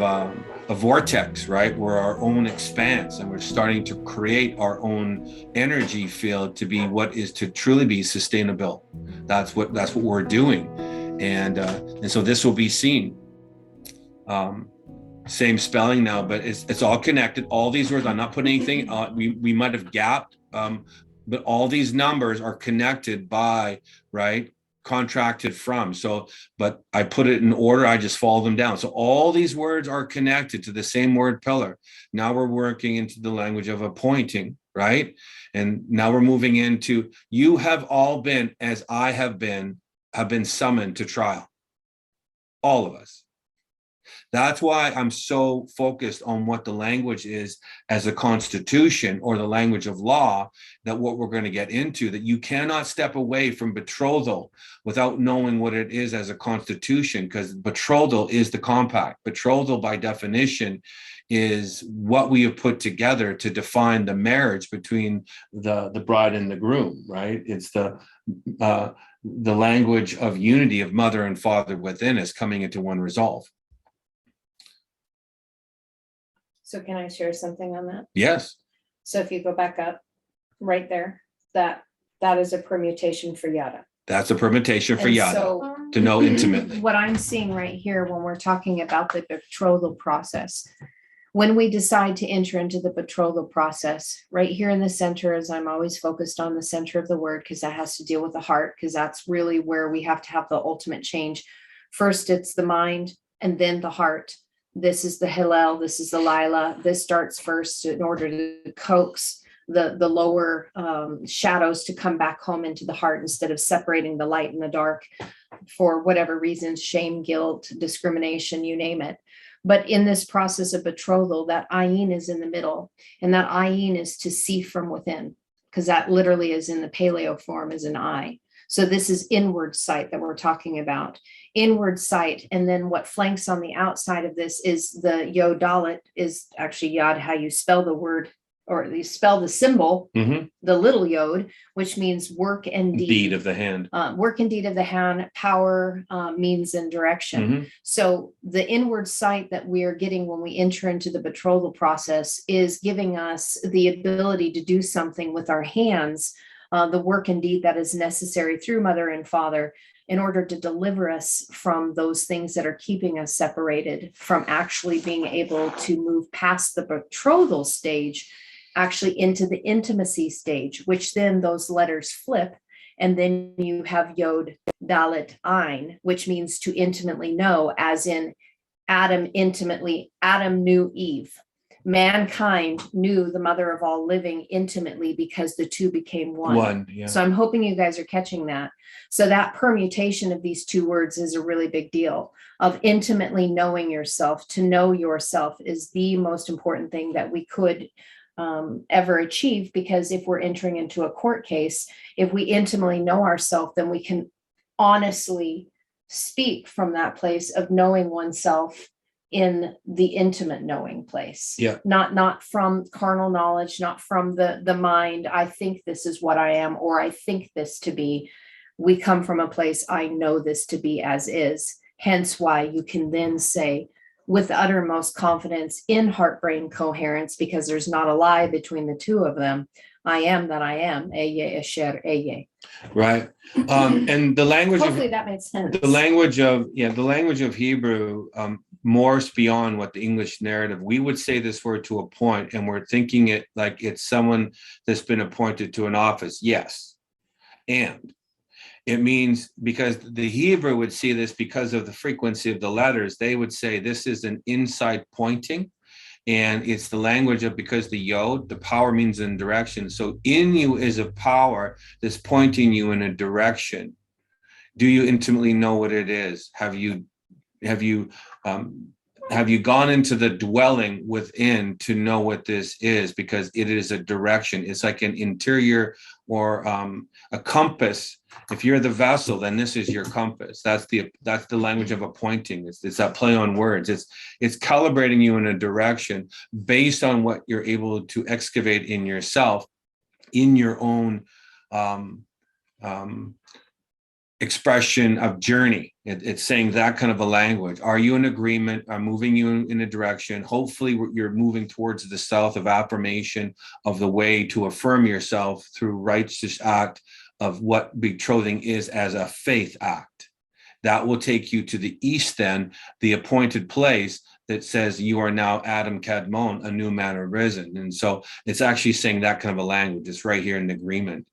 a vortex, right? We're our own expanse, and we're starting to create our own energy field to be what is to truly be sustainable. That's what we're doing, and so this will be seen. Um, Same spelling now, but it's all connected. All these words, I'm not putting anything. We might have gapped, but all these numbers are connected by, right, contracted from. So, but I put it in order. I just follow them down. So all these words are connected to the same word pillar. Now we're working into the language of appointing, right? And now we're moving into, you have all been, as I have been summoned to trial. All of us. That's why I'm so focused on what the language is as a constitution or the language of law, that what we're going to get into, that you cannot step away from betrothal without knowing what it is as a constitution, because betrothal is the compact. Betrothal, by definition, is what we have put together to define the marriage between the bride and the groom, right? It's the language of unity of mother and father within us coming into one resolve. So can I share something on that? Yes. So if you go back up right there, that is a permutation for yada. That's a permutation for And yada, so to know intimately. what I'm seeing right here when we're talking about the betrothal process, when we decide to enter into the betrothal process, right here in the center, as I'm always focused on the center of the word, because that has to deal with the heart, because that's really where we have to have the ultimate change. First, it's the mind, and then the heart. This is the Hillel, this is the Lila. This starts first in order to coax the lower shadows to come back home into the heart, instead of separating the light and the dark for whatever reasons, shame, guilt, discrimination, you name it. But in this process of betrothal, that ayin is in the middle, and that ayin is to see from within, because that literally is in the paleo form as an eye. So this is inward sight that we're talking about, inward sight. And then what flanks on the outside of this is the Yod Dalet, is actually Yod, how you spell the word, or you spell the symbol, the little Yod, which means work and deed. Deed of the hand. Work and deed of the hand, power, means, and direction. So the inward sight that we're getting when we enter into the betrothal process is giving us the ability to do something with our hands, the work and deed that is necessary through mother and father, in order to deliver us from those things that are keeping us separated from actually being able to move past the betrothal stage, actually into the intimacy stage, which then those letters flip. And then you have Yod, Dalet, Ein, which means to intimately know, as in Adam knew Eve. Mankind knew the mother of all living intimately, because the two became one. Yeah. So I'm hoping you guys are catching that. So that permutation of these two words is a really big deal, of intimately knowing yourself. To know yourself is the most important thing that we could ever achieve, because if we're entering into a court case, if we intimately know ourselves, then we can honestly speak from that place of knowing oneself in the intimate knowing place. Yeah. Not from carnal knowledge, not from the mind, I think this is what I am, or I think this to be. We come from a place, I know this to be as is. Hence why you can then say with the uttermost confidence in heart-brain coherence, because there's not a lie between the two of them, I am that I am, Eye Asher Eye. Right. And the language Hopefully that made sense. The language of Hebrew morphs beyond what the English narrative. We would say this word to a point, and we're thinking it like it's someone that's been appointed to an office. Yes. And it means, because the Hebrew would see this because of the frequency of the letters, they would say this is an inside pointing. And it's the language of, because the Yod, the power means in direction. So in you is a power that's pointing you in a direction. Do you intimately know what it is? Have you gone into the dwelling within to know what this is? Because it is a direction. It's like an interior, or a compass. If you're the vessel, then this is your compass. That's the language of appointing. It's that play on words. It's calibrating you in a direction based on what you're able to excavate in yourself, in your own expression of journey. It's saying that kind of a language. Are you in agreement? I'm moving you in a direction. Hopefully you're moving towards the south of affirmation of the way to affirm yourself through righteous act of what betrothing is as a faith act. That will take you to the east, then the appointed place that says you are now Adam Kadmon, a new man arisen. And so it's actually saying that kind of a language. It's right here in agreement.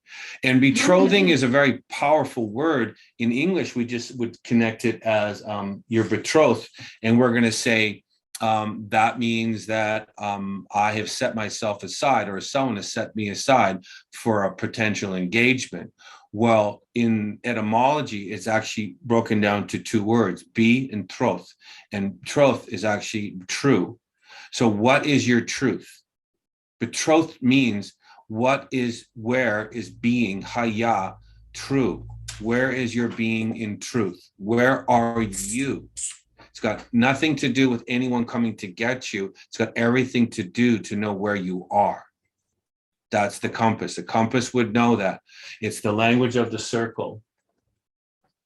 And betrothing is a very powerful word. In English, we just would connect it as your betrothed. And we're going to say that means that I have set myself aside, or someone has set me aside for a potential engagement. Well, in etymology, it's actually broken down to two words, be and troth. And troth is actually true. So what is your truth? Betrothed means where is being, haya, true? Where is your being in truth? Where are you? It's got nothing to do with anyone coming to get you. It's got everything to do to know where you are. That's the compass. The compass would know that. It's the language of the circle.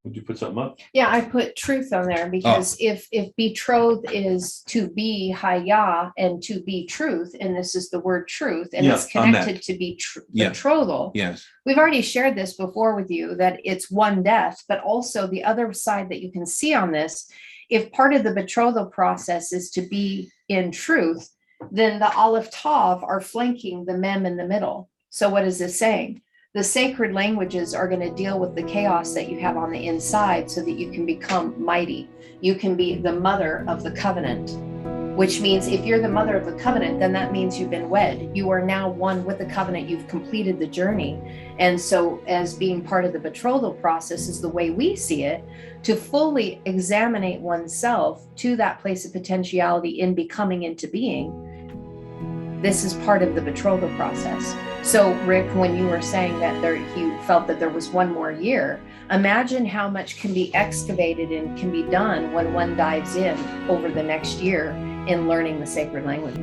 Would you put something up? Yeah, I put truth on there because if betrothed is to be haya and to be truth, and this is the word truth, and it's connected to be betrothal. Yes. We've already shared this before with you that it's one death, but also the other side that you can see on this, if part of the betrothal process is to be in truth, then the Aleph Tav are flanking the Mem in the middle. So what is this saying? The sacred languages are going to deal with the chaos that you have on the inside so that you can become mighty. You can be the mother of the covenant, which means if you're the mother of the covenant, then that means you've been wed. You are now one with the covenant. You've completed the journey. And so as being part of the betrothal process is the way we see it, to fully examine oneself to that place of potentiality in becoming into being. This is part of the betrothal process. So Rick, when you were saying that you felt that there was one more year, imagine how much can be excavated and can be done when one dives in over the next year in learning the sacred language.